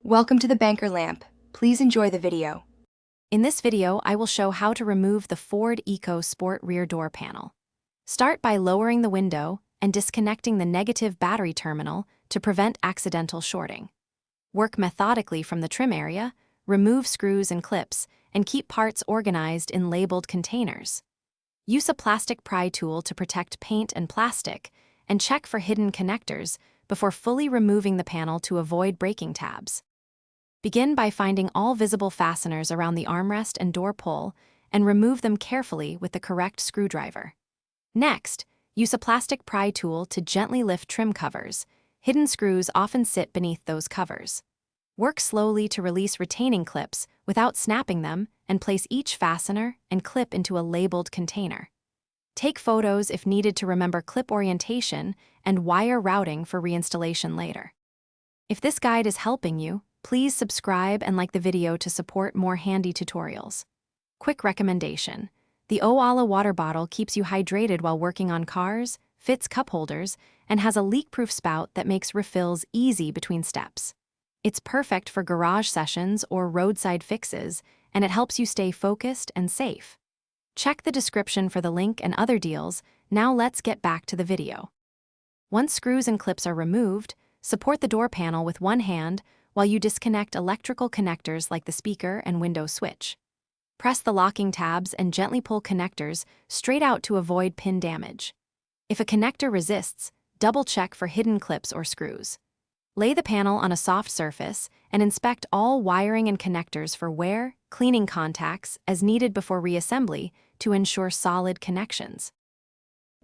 Welcome to the Banker Lamp. Please enjoy the video. In this video, I will show how to remove the Ford Ecosport rear door panel. Start by lowering the window and disconnecting the negative battery terminal to prevent accidental shorting. Work methodically from the trim area, remove screws and clips, and keep parts organized in labeled containers. Use a plastic pry tool to protect paint and plastic, and check for hidden connectors before fully removing the panel to avoid breaking tabs. Begin by finding all visible fasteners around the armrest and door pull and remove them carefully with the correct screwdriver. Next, use a plastic pry tool to gently lift trim covers. Hidden screws often sit beneath those covers. Work slowly to release retaining clips without snapping them and place each fastener and clip into a labeled container. Take photos if needed to remember clip orientation and wire routing for reinstallation later. If this guide is helping you, please subscribe and like the video to support more handy tutorials. Quick recommendation: the Owala water bottle keeps you hydrated while working on cars, fits cup holders, and has a leak-proof spout that makes refills easy between steps. It's perfect for garage sessions or roadside fixes, and it helps you stay focused and safe. Check the description for the link and other deals. Now let's get back to the video. Once screws and clips are removed, support the door panel with one hand while you disconnect electrical connectors like the speaker and window switch. Press the locking tabs and gently pull connectors straight out to avoid pin damage. If a connector resists, double-check for hidden clips or screws. Lay the panel on a soft surface and inspect all wiring and connectors for wear, cleaning contacts as needed before reassembly to ensure solid connections.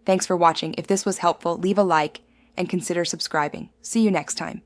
Thanks for watching. If this was helpful, leave a like and consider subscribing. See you next time.